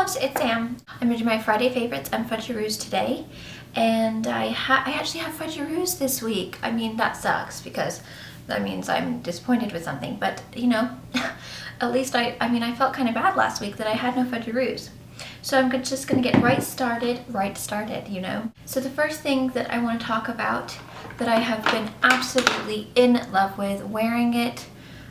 loves, it's Sam. I'm gonna do my Friday favorites and Fudgeroos today. And I actually have Fudgeroos this week. I mean, that sucks because that means I'm disappointed with something, but you know, at least I felt kind of bad last week that I had no Fudgeroos. So I'm just gonna get right started, you know. So the first thing that I wanna talk about that I have been absolutely in love with, wearing it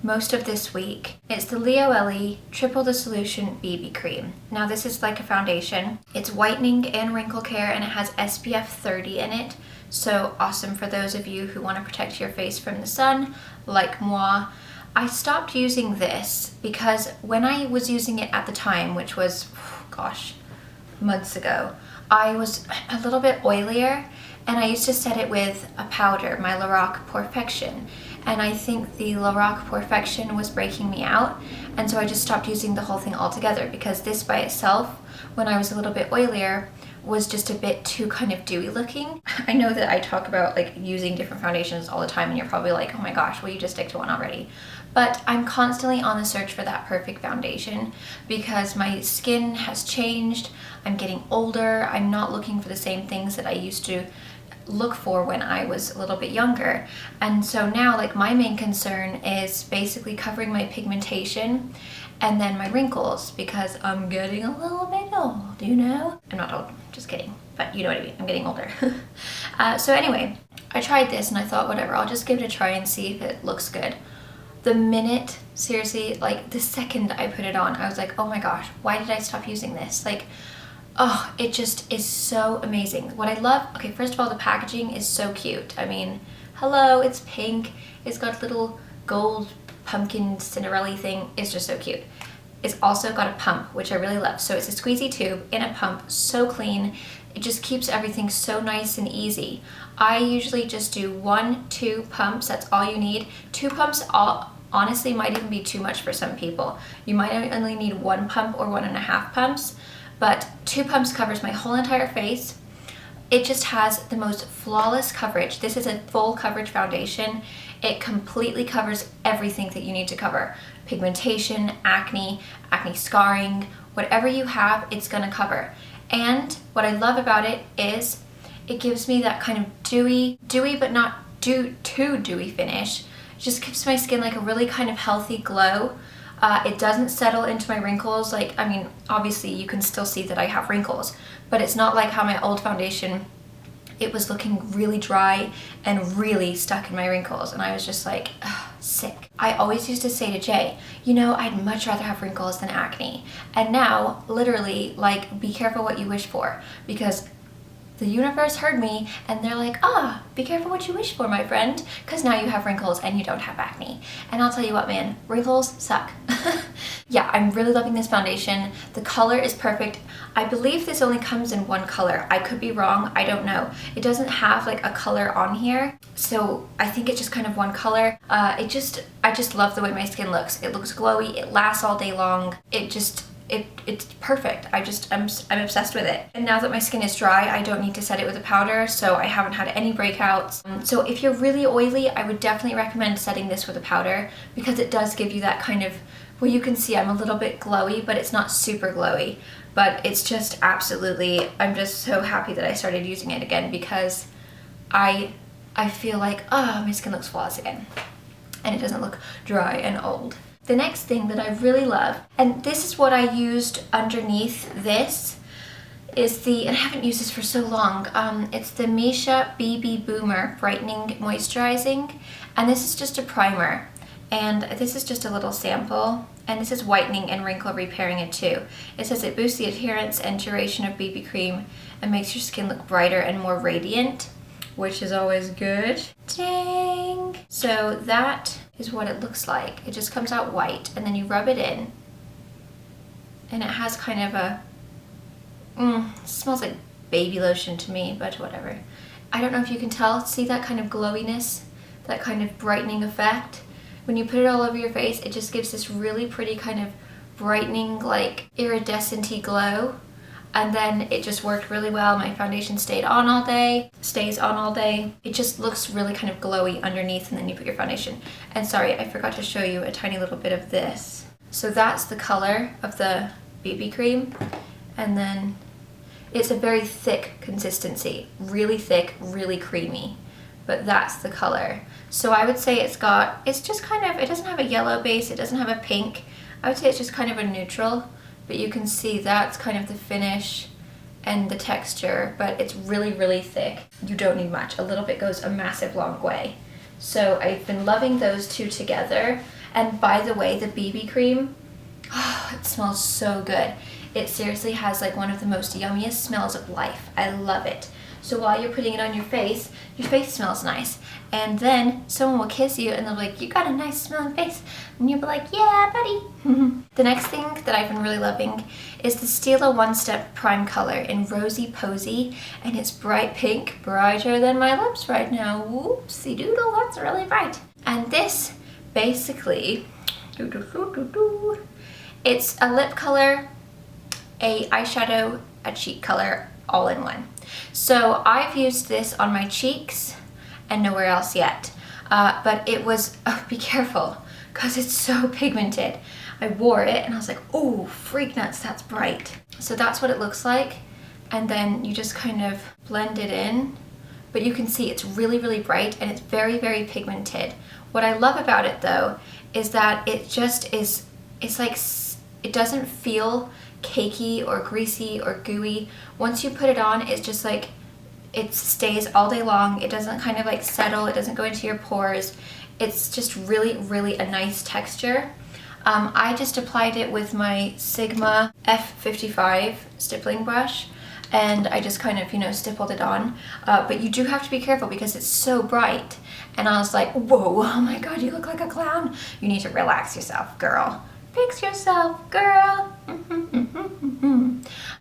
most of this week, it's the Lioele Triple Dissolution BB Cream. Now this is like a foundation. It's whitening and wrinkle care and it has SPF 30 in it. So awesome for those of you who want to protect your face from the sun, like moi. I stopped using this because when I was using it at the time, which was, gosh, months ago, I was a little bit oilier and I used to set it with a powder, my Lorac Perfection. And I think the Lorac Perfection was breaking me out. And so I just stopped using the whole thing altogether because this by itself, when I was a little bit oilier, was just a bit too kind of dewy looking. I know that I talk about like using different foundations all the time and you're probably like, oh my gosh, will you just stick to one already? But I'm constantly on the search for that perfect foundation because my skin has changed, I'm getting older, I'm not looking for the same things that I used to look for when I was a little bit younger. And so now like my main concern is basically covering my pigmentation and then my wrinkles because I'm getting a little bit old, you know? I'm not old, just kidding, but you know what I mean, I'm getting older. So anyway, I tried this and I thought whatever, I'll just give it a try and see if it looks good. The minute, seriously, like the second I put it on, I was like, oh my gosh, why did I stop using this? Like, oh, it just is so amazing. What I love, okay, first of all, the packaging is so cute. I mean, hello, it's pink. It's got a little gold pumpkin Cinderella thing. It's just so cute. It's also got a pump, which I really love. So it's a squeezy tube in a pump, so clean. It just keeps everything so nice and easy. I usually just do 1-2 pumps. That's all you need. 2 pumps honestly might even be too much for some people. You might only need 1 pump or 1.5 pumps. But 2 pumps covers my whole entire face. It just has the most flawless coverage. This is a full coverage foundation. It completely covers everything that you need to cover. Pigmentation, acne scarring, whatever you have, it's gonna cover. And what I love about it is it gives me that kind of dewy but not too dewy finish. It just gives my skin like a really kind of healthy glow. It doesn't settle into my wrinkles. Like, I mean, obviously you can still see that I have wrinkles, but it's not like how my old foundation, it was looking really dry and really stuck in my wrinkles. And I was just like, ugh, sick. I always used to say to Jay, you know, I'd much rather have wrinkles than acne. And now, literally, like, be careful what you wish for because the universe heard me and they're like, be careful what you wish for, my friend, because now you have wrinkles and you don't have acne. And I'll tell you what, man, wrinkles suck. Yeah, I'm really loving this foundation. The color is perfect. I believe this only comes in 1 color. I could be wrong, I don't know. It doesn't have like a color on here, so I think it's just kind of 1 color. I just love the way my skin looks. It looks glowy, it lasts all day long. It's perfect. I'm obsessed with it. And now that my skin is dry, I don't need to set it with a powder, so I haven't had any breakouts. So if you're really oily, I would definitely recommend setting this with a powder because it does give you that kind of, well, you can see I'm a little bit glowy, but it's not super glowy. But it's just absolutely, I'm just so happy that I started using it again because I feel like, my skin looks flawless again. And it doesn't look dry and old. The next thing that I really love, and this is what I used underneath this, is and I haven't used this for so long, it's the Misscha BB Boomer Brightening Moisturizing, and this is just a primer, and this is just a little sample, and this is whitening and wrinkle repairing it too. It says it boosts the adherence and duration of BB cream and makes your skin look brighter and more radiant, which is always good. Dang! So that is what it looks like. It just comes out white and then you rub it in and it has kind of a, it smells like baby lotion to me, but whatever. I don't know if you can tell, see that kind of glowiness, that kind of brightening effect? When you put it all over your face, it just gives this really pretty kind of brightening, like iridescent-y glow. And then it just worked really well. My foundation stayed on all day, stays on all day. It just looks really kind of glowy underneath and then you put your foundation. And sorry, I forgot to show you a tiny little bit of this. So that's the color of the BB cream. And then it's a very thick consistency, really thick, really creamy, but that's the color. So I would say it's just kind of, it doesn't have a yellow base, it doesn't have a pink. I would say it's just kind of a neutral, but you can see that's kind of the finish and the texture, but it's really, really thick. You don't need much. A little bit goes a massive long way. So I've been loving those two together. And by the way, the BB cream, oh, it smells so good. It seriously has like one of the most yummiest smells of life. I love it. So while you're putting it on your face smells nice. And then someone will kiss you and they'll be like, you got a nice smelling face. And you'll be like, yeah, buddy. The next thing that I've been really loving is the Stila One Step Prime Color in Rosie Posie. And it's bright pink, brighter than my lips right now. Whoopsie doodle, that's really bright. And this basically, it's a lip color, a eyeshadow, a cheek color, all in one. So I've used this on my cheeks and nowhere else yet. But it was, oh, be careful, because it's so pigmented. I wore it and I was like, oh, freak nuts, that's bright. So that's what it looks like. And then you just kind of blend it in. But you can see it's really, really bright and it's very, very pigmented. What I love about it though, is that it just is, it's like, it doesn't feel cakey or greasy or gooey. Once you put it on, it's just like, it stays all day long. It doesn't kind of like settle. It doesn't go into your pores. It's just really, really a nice texture. I just applied it with my Sigma F55 stippling brush and I just kind of, you know, stippled it on. But you do have to be careful because it's so bright. And I was like, whoa, oh my God, you look like a clown. You need to relax yourself, girl. Fix yourself, girl.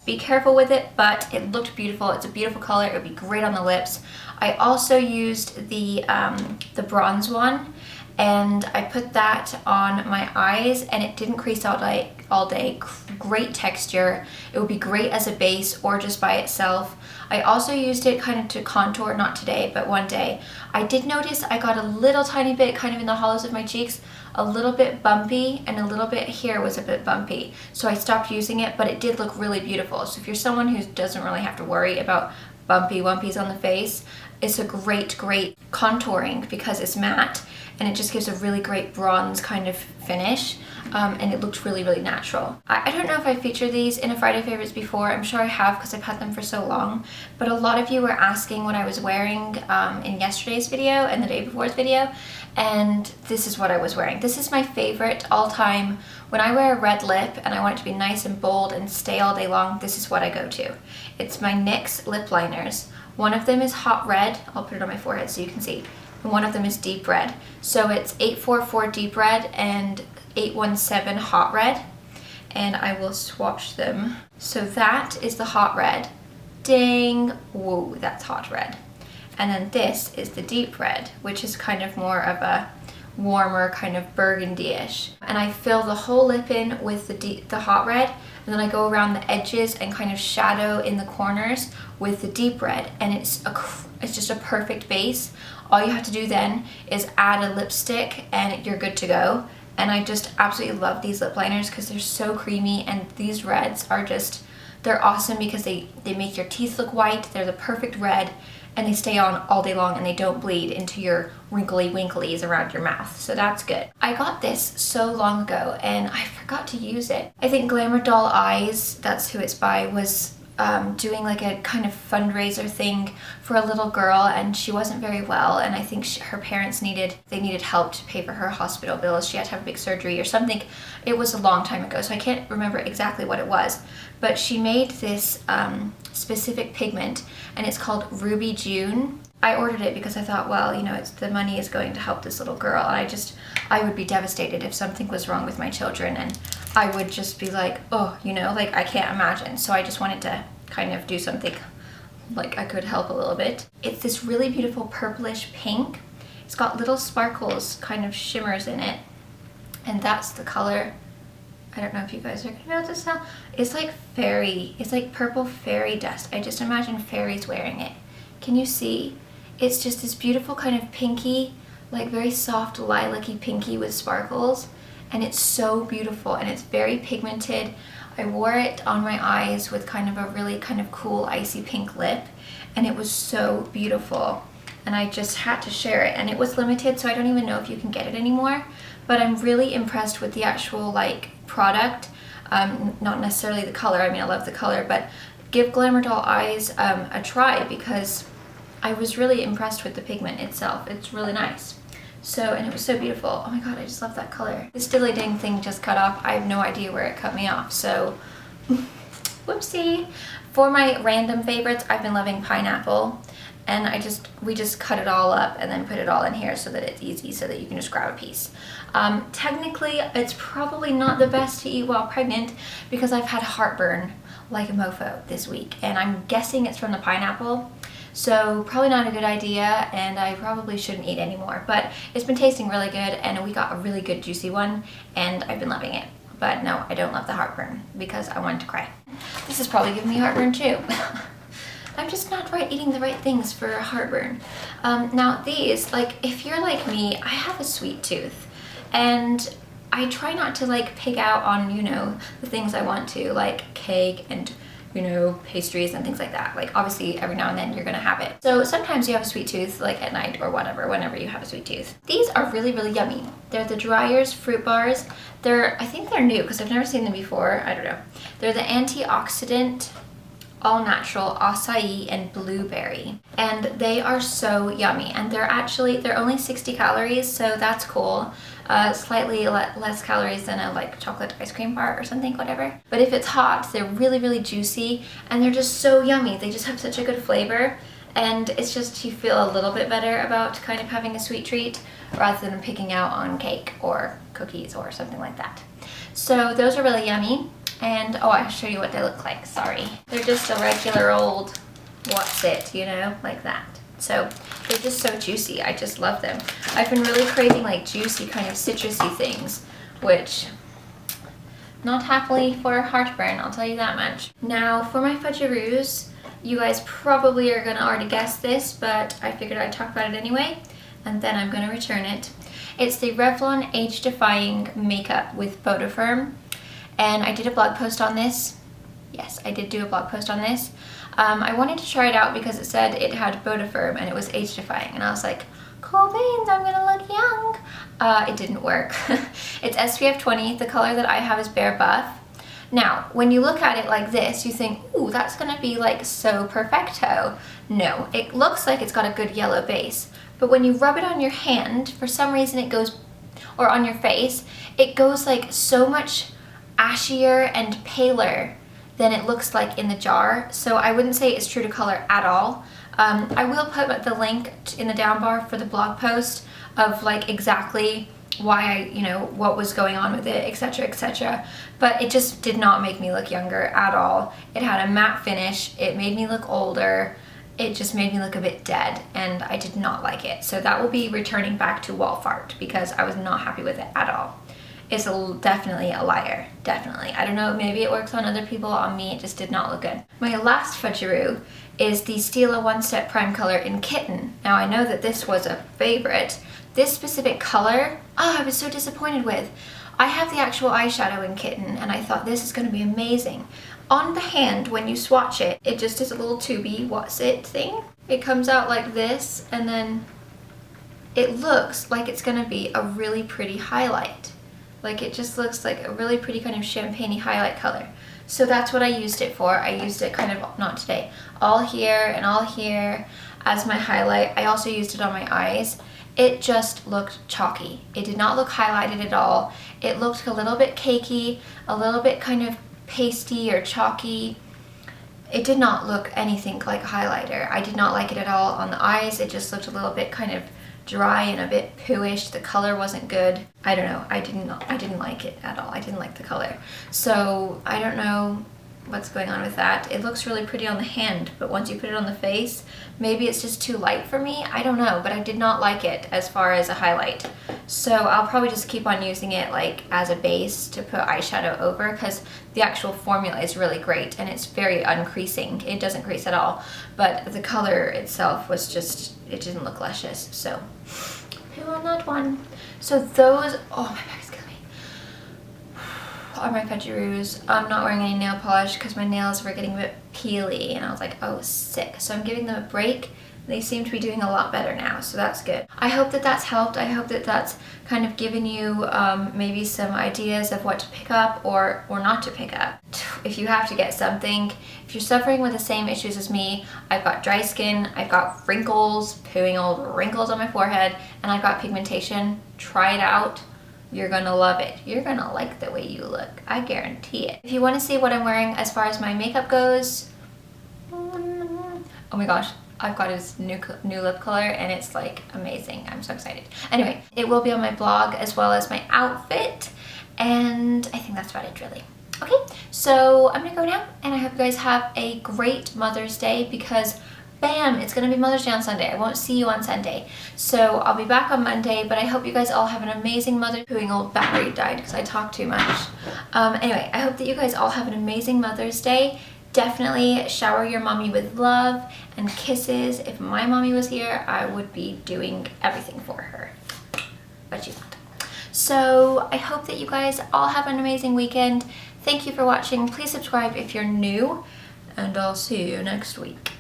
Be careful with it, but it looked beautiful. It's a beautiful color. It would be great on the lips. I also used the bronze one, and I put that on my eyes, and it didn't crease all day. Great texture. It would be great as a base or just by itself. I also used it kind of to contour, not today, but one day. I did notice I got a little tiny bit kind of in the hollows of my cheeks, a little bit bumpy, and a little bit here was a bit bumpy. So I stopped using it, but it did look really beautiful. So if you're someone who doesn't really have to worry about bumpy wumpies on the face, it's a great, great contouring because it's matte and it just gives a really great bronze kind of finish. And it looked really, really natural. I don't know if I featured these in a Friday Favorites before. I'm sure I have because I've had them for so long. But a lot of you were asking what I was wearing in yesterday's video and the day before's video. And this is what I was wearing. This is my favorite all time. When I wear a red lip and I want it to be nice and bold and stay all day long, this is what I go to. It's my NYX Lip Liners. One of them is hot red. I'll put it on my forehead so you can see. And one of them is deep red. So it's 844 deep red and 817 hot red, and I will swatch them. So that is the hot red. Ding, whoa, that's hot red. And then this is the deep red, which is kind of more of a warmer kind of burgundy-ish. And I fill the whole lip in with the hot red, and then I go around the edges and kind of shadow in the corners with the deep red, and it's just a perfect base. All you have to do then is add a lipstick and you're good to go. And I just absolutely love these lip liners because they're so creamy, and these reds are just, they're awesome because they make your teeth look white. They're the perfect red and they stay on all day long and they don't bleed into your wrinkly winklies around your mouth. So that's good. I got this so long ago and I forgot to use it. I think Glamour Doll Eyes, that's who it's by, was doing like a kind of fundraiser thing for a little girl, and she wasn't very well, and I think her parents needed help to pay for her hospital bills. She had to have a big surgery or something. It was a long time ago, so I can't remember exactly what it was, but she made this specific pigment and it's called Ruby June. I ordered it because I thought, well, you know, the money is going to help this little girl, and I would be devastated if something was wrong with my children, and I would just be like, oh, you know, like I can't imagine. So I just wanted to kind of do something like I could help a little bit. It's this really beautiful purplish pink. It's got little sparkles, kind of shimmers in it, and that's the color. I don't know if you guys are gonna be able to tell. It's like fairy, it's like purple fairy dust. I just imagine fairies wearing it. Can you see? It's just this beautiful kind of pinky, like very soft lilac-y pinky with sparkles, and it's so beautiful and it's very pigmented. I wore it on my eyes with kind of a really kind of cool icy pink lip, and it was so beautiful. And I just had to share it, and it was limited, so I don't even know if you can get it anymore, but I'm really impressed with the actual like product. Not necessarily the color, I mean I love the color, but give Glamour Doll Eyes a try, because I was really impressed with the pigment itself. It's really nice. So, and it was so beautiful. Oh my god, I just love that color. This dilly ding thing just cut off. I have no idea where it cut me off, so whoopsie. For my random favorites, I've been loving pineapple, and we just cut it all up and then put it all in here so that it's easy, so that you can just grab a piece. Technically, it's probably not the best to eat while pregnant because I've had heartburn like a mofo this week, and I'm guessing it's from the pineapple. So probably not a good idea, and I probably shouldn't eat anymore, but it's been tasting really good, and we got a really good juicy one, and I've been loving it. But no, I don't love the heartburn because I wanted to cry. This is probably giving me heartburn too. I'm just not eating the right things for heartburn. Now these, like, if you're like me, I have a sweet tooth, and I try not to like pig out on, you know, the things I want to, like cake and, you know, pastries and things like that. Like obviously every now and then you're gonna have it. So sometimes you have a sweet tooth, like at night or whatever, whenever you have a sweet tooth. These are really, really yummy. They're the Dreyers fruit bars. I think they're new because I've never seen them before. I don't know. They're the Antioxidant, all natural acai and blueberry, and they are so yummy, and they're only 60 calories, so that's cool. Slightly less calories than a like chocolate ice cream bar or something, whatever. But if it's hot, they're really, really juicy, and they're just so yummy. They just have such a good flavor, and it's just, you feel a little bit better about kind of having a sweet treat rather than picking out on cake or cookies or something like that. So those are really yummy. And oh, I'll show you what they look like, sorry. They're just a regular old what's it, you know, like that. So they're just so juicy. I just love them. I've been really craving like juicy kind of citrusy things, which not happily for heartburn, I'll tell you that much. Now for my Fudgeroos, you guys probably are gonna already guess this, but I figured I'd talk about it anyway, and then I'm gonna return it. It's the Revlon Age Defying Makeup with Photo Firm. And I did a blog post on this. Yes, I did do a blog post on this. I wanted to try it out because it said it had Photo-Firm and it was age defying, and I was like, cool beans, I'm gonna look young. It didn't work. It's SPF 20. The color that I have is Bare Buff. Now, when you look at it like this, you think, ooh, that's gonna be like so perfecto. No, it looks like it's got a good yellow base, but when you rub it on your hand, for some reason it goes, or on your face, it goes like so much ashier and paler than it looks like in the jar. So I wouldn't say it's true to color at all. I will put the link in the down bar for the blog post of like exactly why what was going on with it, etc, etc. But it just did not make me look younger at all. It had a matte finish. It made me look older. It just made me look a bit dead, and I did not like it. So that will be returning back to wall fart because I was not happy with it at all. It's definitely a liar, definitely. I don't know, maybe it works on other people, on me it just did not look good. My last Fudgeroo is the Stila One Step Prime Color in Kitten. Now I know that this was a favorite. This specific color, I was so disappointed with. I have the actual eyeshadow in Kitten, and I thought this is going to be amazing. On the hand, when you swatch it, it just is a little tubey what's it thing. It comes out like this, and then it looks like it's going to be a really pretty highlight. Like it just looks like a really pretty kind of champagne-y highlight color. So that's what I used it for. I used it kind of, not today, all here and all here as my highlight. I also used it on my eyes. It just looked chalky. It did not look highlighted at all. It looked a little bit cakey, a little bit kind of pasty or chalky. It did not look anything like a highlighter. I did not like it at all on the eyes. It just looked a little bit kind of dry and a bit pooish. The color wasn't good. I don't know. I didn't like it at all. I didn't like the color. So I don't know what's going on with that. It looks really pretty on the hand, but once you put it on the face, maybe it's just too light for me. I don't know, but I did not like it as far as a highlight. So I'll probably just keep on using it like as a base to put eyeshadow over, because the actual formula is really great and it's very uncreasing. It doesn't crease at all, but the color itself was just, it didn't look luscious. So who on that one? So those, oh my back is killing me. are my Fudgeroos. I'm not wearing any nail polish because my nails were getting a bit peely and I was like, oh, sick. So I'm giving them a break. They seem to be doing a lot better now, so that's good. I hope that that's helped. I hope that that's kind of given you maybe some ideas of what to pick up or not to pick up. If you have to get something, if you're suffering with the same issues as me, I've got dry skin, I've got wrinkles, pooing old wrinkles on my forehead, and I've got pigmentation. Try it out. You're gonna love it. You're gonna like the way you look. I guarantee it. If you want to see what I'm wearing as far as my makeup goes, oh my gosh, I've got his new lip color and it's like amazing. I'm so excited. Anyway, it will be on my blog as well as my outfit, and I think that's about it really. Okay, so I'm gonna go now and I hope you guys have a great Mother's Day because bam, it's gonna be Mother's Day on Sunday. I won't see you on Sunday. So I'll be back on Monday, but I hope you guys all have an amazing Mother. Pooing old battery died because I talk too much. Anyway, I hope that you guys all have an amazing Mother's Day. Definitely shower your mommy with love and kisses. If my mommy was here, I would be doing everything for her, but she's not. So I hope that you guys all have an amazing weekend. Thank you for watching. Please subscribe if you're new, and I'll see you next week.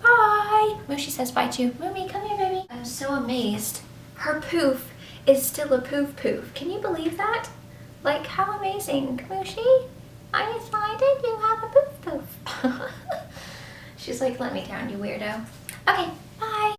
Bye! Moshi says bye too. Moomy, come here, baby. I'm so amazed. Her poof is still a poof poof. Can you believe that? Like, how amazing. Moshi, are you excited? You have a poof poof. She's like, let me down, you weirdo. Okay.